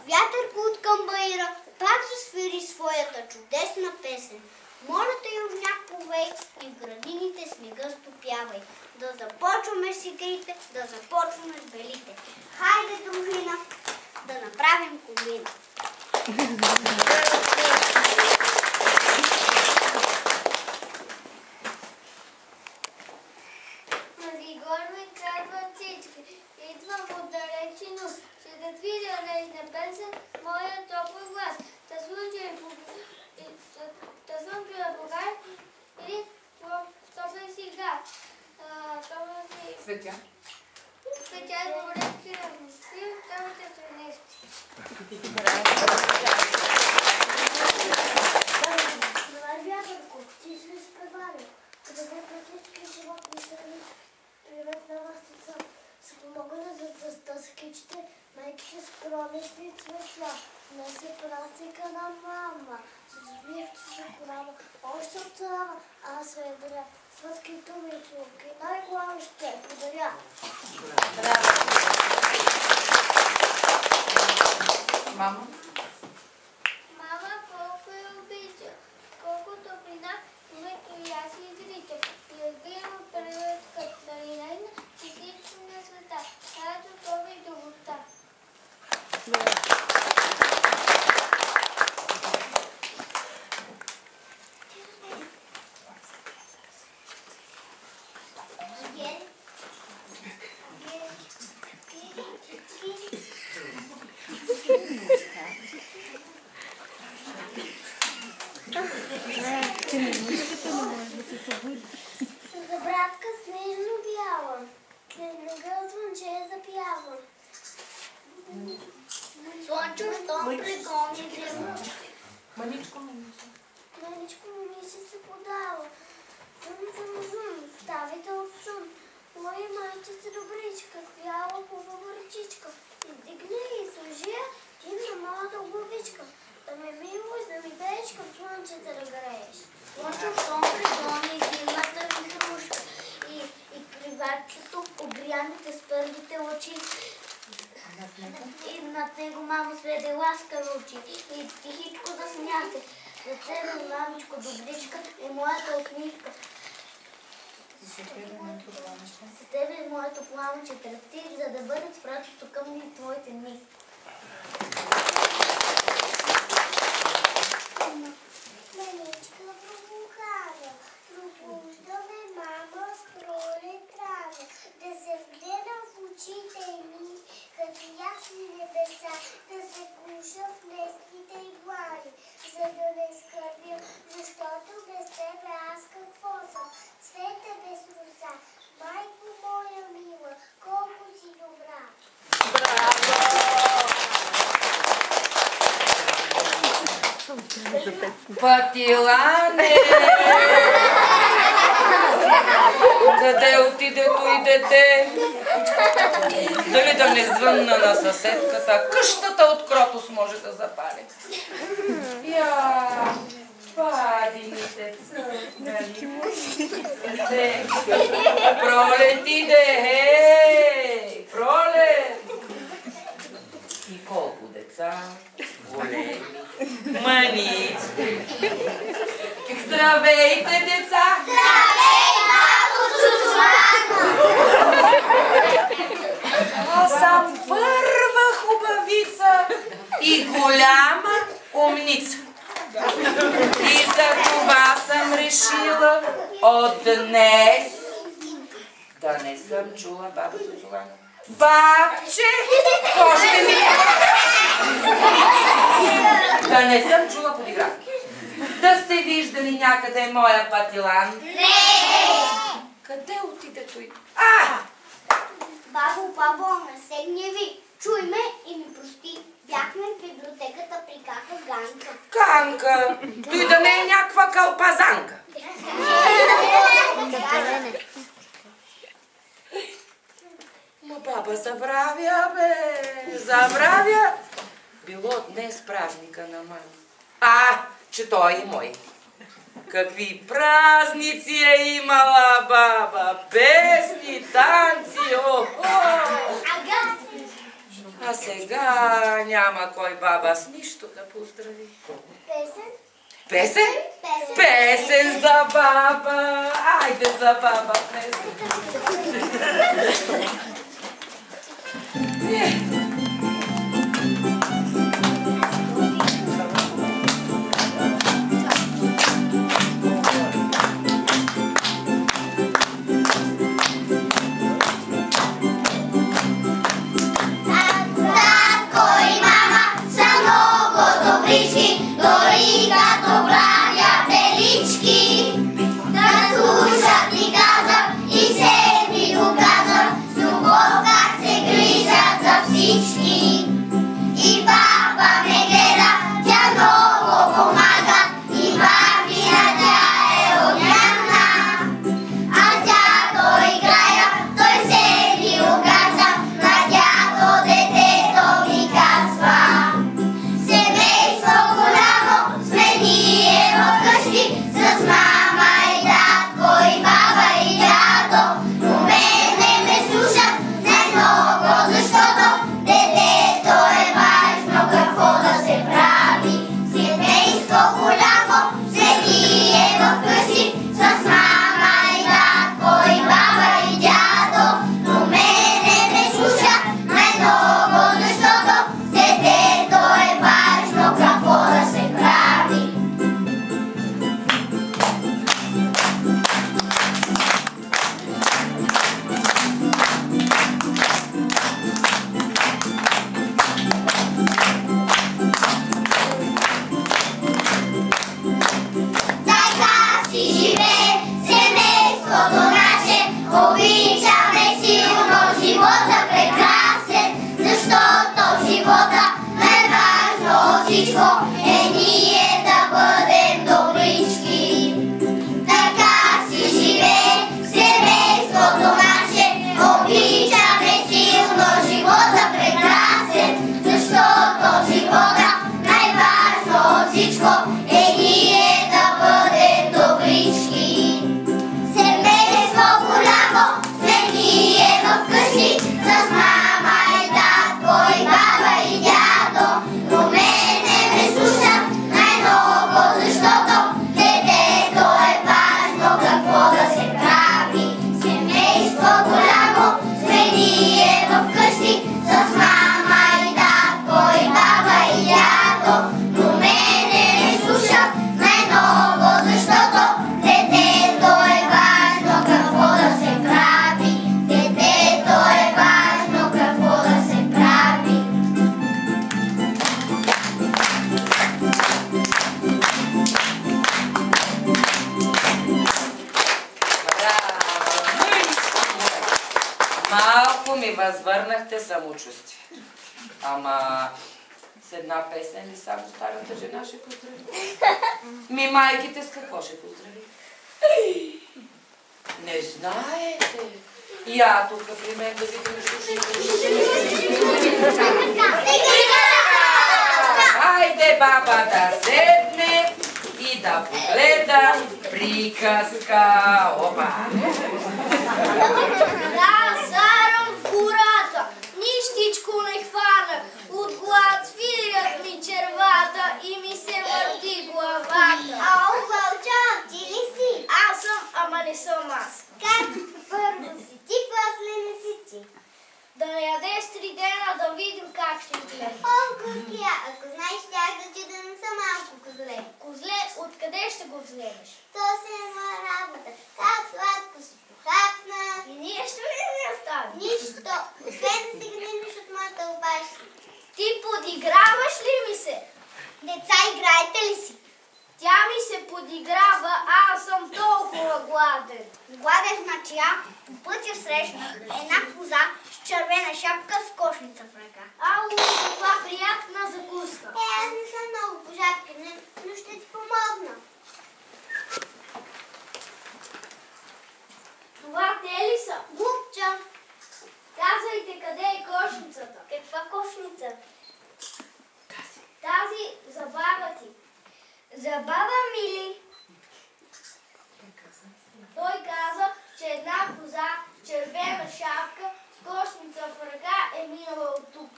Вятърко от камбаира пак засвири своята чудесна песен. Моля те, южняк, повей и в градините снега стопявай. Да започваме с игрите, да започваме с белите. Хайде, дружина, да направим комбина. Навигор ми казват всички, идвам отдалечено, ще да видя нежна песен, моя топъл глас. Та слънчева погар или топлен си град. Светя. Светя е говоречки размисли, ставате сренести. Давай, вятърко, ти си изпевали. Като те всички животни страни, привет на вас, деца. Се помогна да скичите майките с пролетни цветя. Днес е празника на мама, с усмивки за корава, още от трава, аз ведря, сладките ми чулки, най-главно ще подаря. Мама? Мама колко я обича, колко топлина, името и аз изричам. И разбирам от превъзка далинайна, че всичко на света, радо това и доброта. Забратка снежно бяла, снега звънче запява. Слънчо, щом пригони древно. Маничко. Маничко момиче се подава. Зъм, ставите от сън. Моя майчица добричка, бяла хубава ръчичка. Издигни и служи ти на моята главичка. Да ме милваш, да ми дадеш към слънчета да грееш. Слънчо, щом пригони зимната ми хрушка. И кривачето огряните с първите лъчи. И над него мамо сведе ласкави очи. И тихичко засмя се. За тебе, мамичко, добричка, е моята усмивка. За тебе е моето пламъче тръпти, за да бъдат в радост към ми твоите дни. Маничка пробухава, пробуждаме мама с пролет рано, да се вгледа в очите ми, като ясни небеса, да се вкуша в неските и глави, за да не скърбя, защото без тебе аз какво съм? Цвете без роса, майко моя мила, колко си добра. Патилане! Къде отиде той дете? Дали да не звънна на съседката? Къщата от кротост може да запали. Я, иде. Пролет иде, хей! Пролет! И колко деца, големи, мънички. Здравейте, деца! Здравей, бабо Чучмано! Аз съм първа хубавица и голяма умница. И за това съм решила от днес да не съм чула баба Цуцулана. Бабче, какво ще ми... Да не съм чула подигравки. Да сте виждали някъде моя патилан? Не! Къде отиде той? Бабо, не се гневи. Чуй ме и ми прости. Бяхме в библиотеката при кака Ганка. Канка! Той да не е някаква калпазанка. Ма баба забравя, бе. Забравя. Било днес празника на мама. Че той е мой. Какви празници е имала баба. Песни, танци, А сега няма кой баба с нищо да поздрави. Песен? Песен? Песен за баба. Айде за баба песен. Дори като браня белички, да слушат ни каза и се ми доказа с любов как се грижат за всички. И баба ме гледа, тя много помага, и бабина тя е отмяна. А дядо играя, той се ми угажда, на дядо детето ми казва. Семейство голямо сме ние вкъщи, с мама и татко и баба и дядо. Но мене ме слушат най-много, защото детето е важно какво да се прави. Семейство голямо сме ние вкъщи, с мама и татко и баба и дядо. Но мене ме слушат най-много, защото детето е важно какво да се прави. Така си живее семейството наше, обичаме силно живота прекрасен, защото в живота най-важно от всичко е ние да бъдем добрички. Така си живее семейството наше, обичаме силно живота прекрасен, защото в живота най-важно от всичко е ние да бъдем добрички. Семейство голямо сме ние вкъщи, с мама и татко и баба и дядо. Но мене ме слушат най-много, защото детето е важно какво да се прави. Семейство голямо сме ние вкъщи, с мама и татко и баба и дядо. Но мене ме слушат най-много, защото детето е важно какво да се прави. Детето е важно какво да се прави. Малко ми възвърнахте самочувствието. Ама с една песен ли само старата жена ще поздрави? Ми майките с какво ще поздрави? Не знаете. Я тук при мен да видим Хайде баба да седне и да погледа Приказка. Опа. Лазаром в гората, нищичко не хвана, от глад свирят ми червата и ми се върти главата. Ау, Вълчо, ти ли си? Аз съм, ама не съм аз. Как първо си ти, после не си ти? Да не ядеш 3 дена, да видим как ще изглежда. О, Кукия, ако знаеш, щях да ти да не съм малко козле. Козле, откъде ще го вземеш? То си е моя работа. Как сладко си похапна. И нищо ли не ми остане? Нищо. Освен да си гнилиш от моята опашка. Ти подиграваш ли ми се? Деца, играете ли си? Тя ми се подиграва, а аз съм толкова гладен. Гладен значи по пътя срещнах една коза с червена шапка с кошница в ръка. Ау, каква приятна закуска. Аз не съм много по жабки, но ще ти помогна. Това те ли са? Глупча. Казвайте къде е кошницата. Каква кошница? Тази за баба ти. За баба ми ли? Той каза, че една коза с червена шапка с кошница в ръка е минала от тук.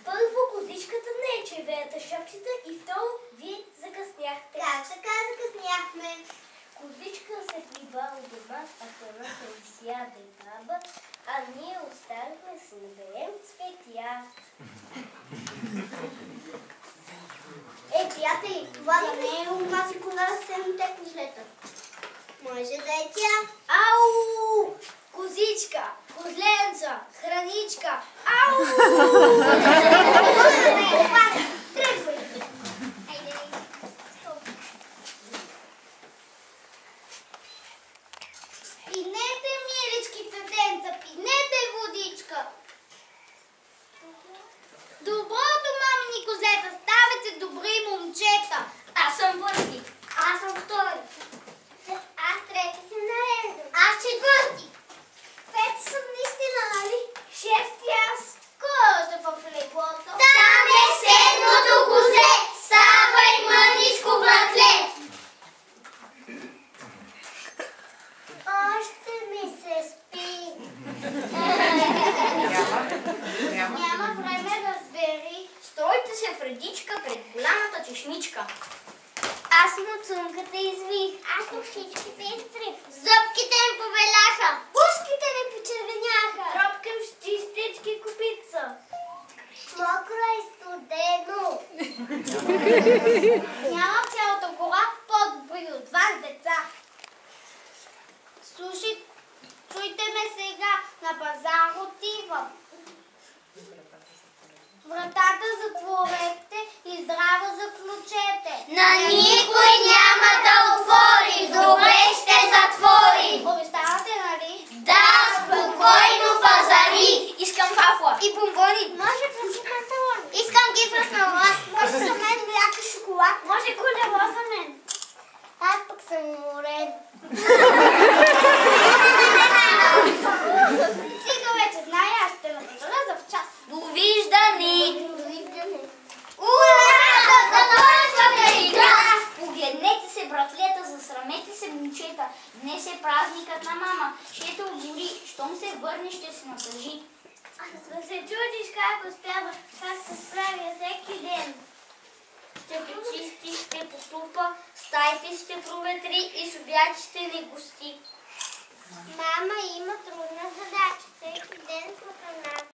Първо козичката не е червената шапчета и второ вие закъсняхте. Да, така закъсняхме. Козичка се плива от дома, а храната изяде баба, а ние останахме да си наберем цветя. Приятели, това да не е онази кола с 7-те козлета. Може да е тя. Ау! Козичка, козленца, храничка. Ау! Тръгвай. Пинете, милички цветенца, пинете водичка. Доброто, мамини козлета, ставайте добри момчета. Аз съм първи. Аз съм втори. Аз трети съм наред. Аз четвърти. Пети съм наистина, нали? Шести аз. Кой още в леглото? Там е седмото козе. Ставай, мъничко, братле. Още ми се спи. Няма време да сбери. Стойте се вредичка пред голямата чешмичка. Аз муцунката извих. Аз ушичките изтрих. Зъбките ми повеляха. Уските ми почервеняха. Тропкам с чистички копица. Мокро и студено. Няма цялата гора по-добри от вас, деца. Слушай, чуйте ме сега, на пазар отивам. Вратата затворете и здраво заключете. На никой няма да отвори. Добре ще затвори. Обещавате, нали? Да, спокойно пазари. Искам вафла. И бомбони. Може пръси панталон. Искам гифра с мама. Може за мен мляка шоколад. Може колело за мен. Аз пък съм уморен. Стига вече, знае, аз ще напозоря за в час. Довиждане. Ура! Започваме игра. Погледнете се, братлета, засрамете се, момчета. Днес е празникът на мама. Ще те обори, щом се върне, ще се натъжи. Да се чудиш как успява, как се справя всеки ден. Ще почисти, ще потупа, стаите ще проветри и с обяд ще ни гости. Мама има трудна задача. Всеки ден по